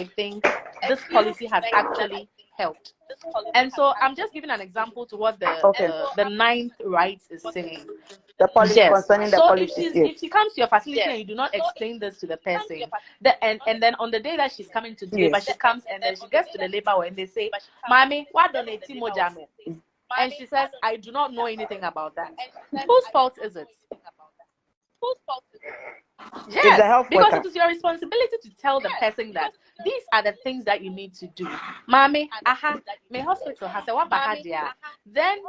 think this policy has actually helped. And so I'm just giving an example to what the ninth right is saying. The policy Yes. concerning the So policy. if she comes to your facility and you do not explain this to the person, and then on the day that she's coming to deliver, she comes and then she gets to the labor and they say, "Mommy, why donate Mojano?" And she says, "I do not know anything about that." Whose fault is it? Yes, because it is your responsibility to tell the person that these are the things that you need to do. Mommy, my hospital has a wabahadia. Then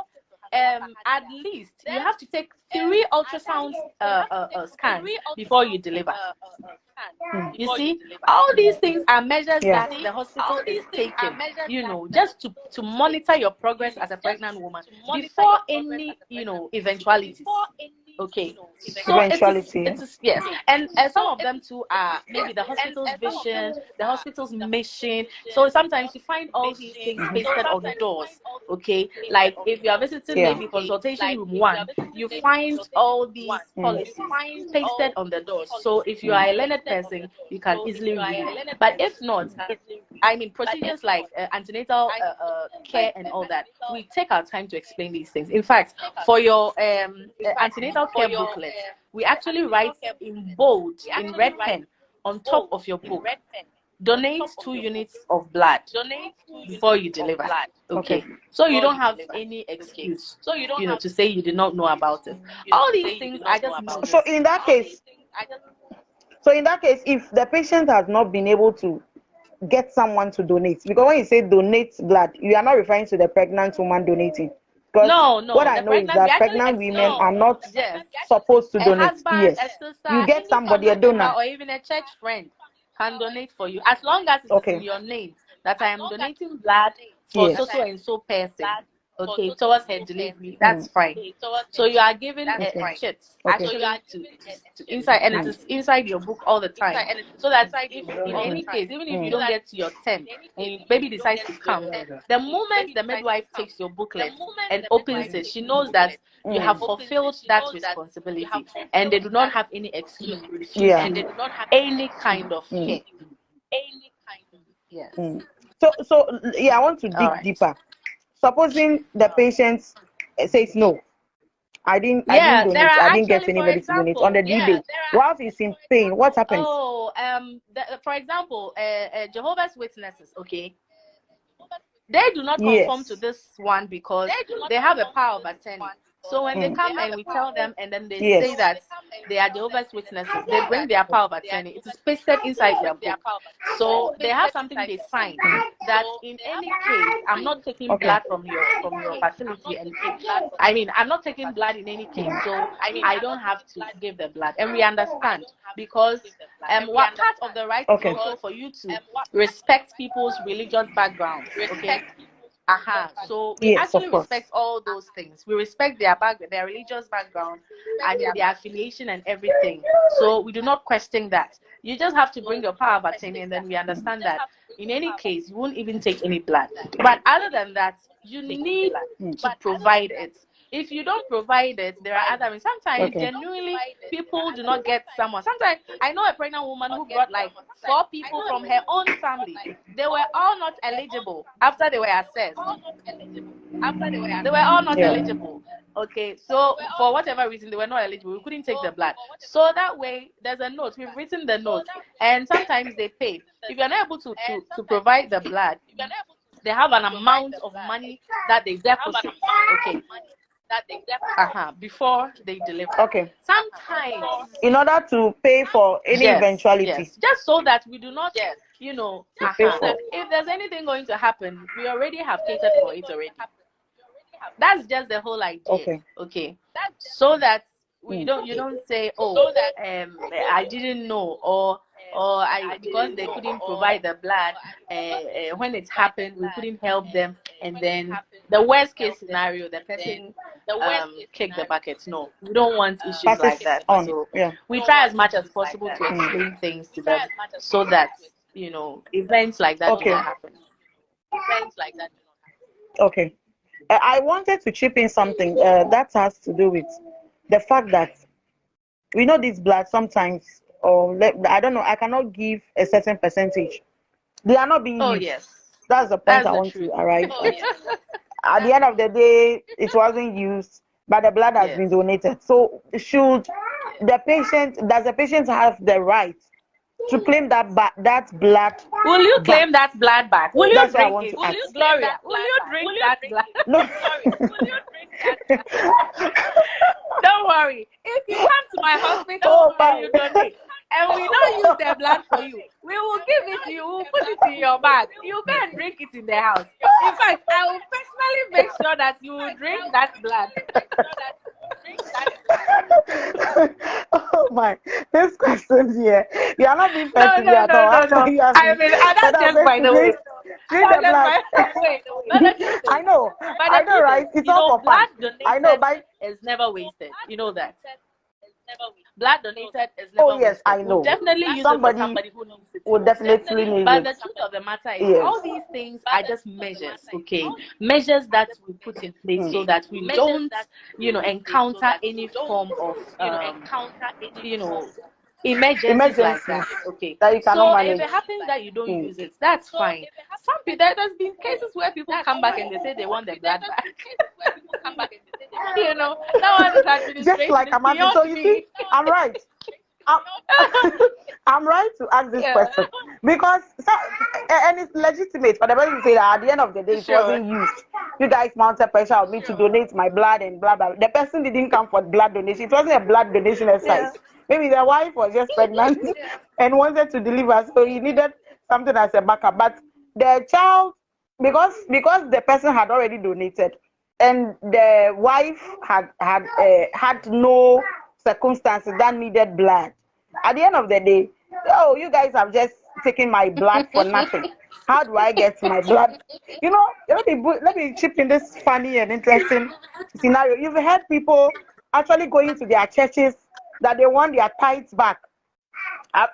at least you have to take 3 ultrasound scans before you deliver. You see, all these things are measures that the hospital is taking, just to monitor your progress as a pregnant woman before any, eventualities. Okay, so it is yes, and some of them too are maybe the hospital's vision, the hospital's mission. So sometimes you find all these things pasted on the doors. Okay, like if you are visiting maybe consultation room 1, you find all these policies pasted on the doors. So if you are a learned person, you can easily read it. But if not, I mean, procedures like antenatal care and all that, we take our time to explain these things. In fact, for your antenatal care booklet, we actually write in bold, in red pen, on top of your book, donate 2 units of blood before you deliver. Okay. So you don't have any excuse, to say you did not know about it. All these things are just known. So in that case, if the patient has not been able to get someone to donate, because when you say donate blood, you are not referring to the pregnant woman donating. Because no. What I know is that pregnant women are not supposed to donate. Husband, a sister, you get somebody, a donor, or even a church friend can donate for you, as long as it's in your name that I am donating blood for so and so person. Okay, towards her delivery, that's fine. So you are given a chit actually to inside, and it is inside your book all the time, so that if in any case, even if you don't get to your 10 and baby decides to come, the moment the midwife takes your booklet and opens it, she knows that you have fulfilled that responsibility, and they do not have any excuse to refuse and they do not have any kind of care. Yes. So I want to dig deeper. Supposing the patient says no, I didn't donate. I didn't get anybody to donate on the D-Day. Whilst he's in pain, what happens? For example, Jehovah's Witnesses, okay, they do not conform to this one because they have a power of attorney. So when they come and we tell them, and then they say that they are Jehovah's Witnesses, they bring their power of attorney. It is pasted inside their book. So they have something they sign that in any case, I'm not taking blood from your facility, and I'm not taking blood in any case. So I don't have to give the blood, and we understand because what part of the right is also for you to respect people's religious backgrounds. Okay. So we actually respect all those things. We respect their religious background and their affiliation and everything. So we do not question that. You just have to bring your power of attorney, and then we understand that in any case you won't even take any blood. But other than that, you need to provide it. If you don't provide it, there are other. Sometimes genuinely people do not get someone. Sometimes I know a pregnant woman who brought like 4 people from her own family. They were all not eligible after they were assessed. They were all not eligible. Okay, so for whatever reason they were not eligible. We couldn't take the blood. So that way there's a note. We've written the note, and sometimes they pay. If you're not able to provide the blood, they have an amount of money that they deposit. Okay. Before they deliver. Okay. Sometimes in order to pay for any eventuality. Yes. Just so that we do not, if there's anything going to happen, we already have catered for it already. That's just the whole idea. Okay. So that you don't say, I didn't know, or because they couldn't provide the blood when it happened, we couldn't help them, and then the worst case scenario, the person kick the bucket. No, we don't want issues like that. So we try as much as possible to explain things to them so that events like that do not happen. Okay. I wanted to chip in something that has to do with the fact that we know this blood sometimes, or I don't know, I cannot give a certain percentage, They are not being used. Yes. That's the point I want to arrive at. At the end of the day, it wasn't used, but the blood has been donated. So does the patient have the right to claim that blood? Will you claim that blood back? Will you drink it? Will you drink that blood? No. Will you drink that? Don't worry. If you come to my hospital and you donate, and we don't use their blood for you, we will give it to you. We'll put it in your bag. You go and drink it in the house. In fact, I will personally make sure that you will drink that blood. Oh my, this question here. You are not being personal at all. No. I mean, that's just by the way. I know, right? It's all for fun. I know, but it's never wasted. You know that. Blood donated is never wasted. I know. We'll definitely use somebody who needs it. Would definitely need it. But the truth of the matter is, all these things are just measures, okay? Measures that we put in place so that we don't, encounter any form of, emergencies like that. Okay. That you cannot manage. If it happens that you don't use it, that's fine. Some people, there's been cases where people come back and they say they want their blood back. That one is actually just like Amanda. So you see, I'm right. I'm right to ask this question because and it's legitimate for the person to say that at the end of the day it wasn't used. You guys mounted pressure on me to donate my blood and blah blah. The person didn't come for blood donation. It wasn't a blood donation exercise. Maybe the wife was just pregnant and wanted to deliver, so he needed something as a backup. But the child, because the person had already donated, and the wife had no circumstances that needed blood. At the end of the day, you guys have just taken my blood for nothing. How do I get my blood? Let me chip in this funny and interesting scenario. You've heard people actually going to their churches that they want their tithes back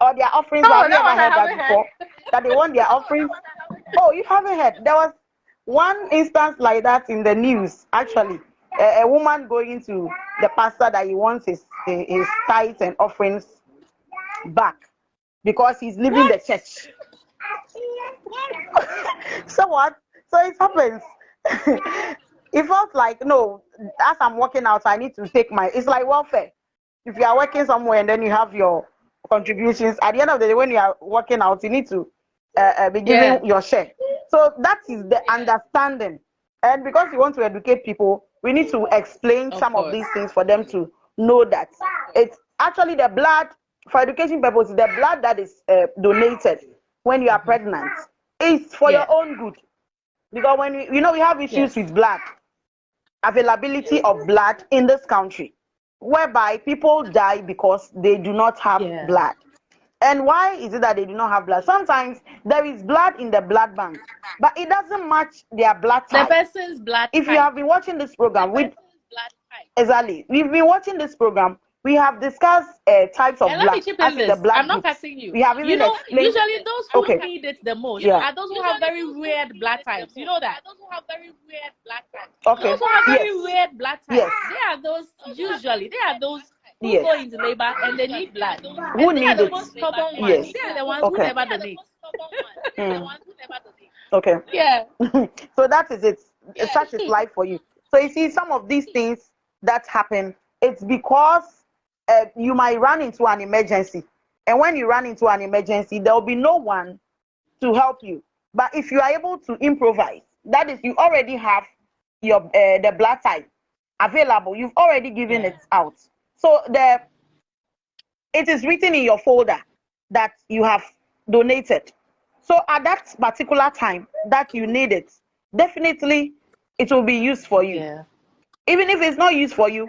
or their offerings. Have you ever heard that before? That they want their offerings. Oh, you haven't heard? There was one instance like that in the news, actually. A woman going to the pastor that he wants his tithes and offerings back because he's leaving the church. So what? So it happens. It felt like, no, as I'm working out, I need to take it's like welfare. If you are working somewhere and then you have your contributions, at the end of the day, when you are working out, you need to be giving your share. So that is the understanding. And because we want to educate people, we need to explain some of these things for them to know that it's actually the blood, for education purposes, the blood that is donated when you are pregnant is for your own good. Because when we have issues with blood, availability of blood in this country, whereby people die because they do not have blood. And why is it that they do not have blood? Sometimes there is blood in the blood bank, but it doesn't match their blood type. The person's blood type. If you have been watching this program, we've been watching this program, we have discussed types of blood. The blood I'm not cutting you. We have even explained. Usually those who need it the most are those who have very weird blood types. You know that? Those who have very weird blood types. Okay. Those who have very weird blood types. Yes. They are those who go into labor and they need blood. Who need it? The most stubborn ones. They are the ones who never donate. Okay. Yeah. So that is it. Such is life for you. So you see, some of these things that happen, it's because you might run into an emergency. And when you run into an emergency, there will be no one to help you. But if you are able to improvise, that is, you already have your the blood type available. You've already given it out. So it is written in your folder that you have donated. So at that particular time that you need it, definitely it will be used for you. Yeah. Even if it's not used for you,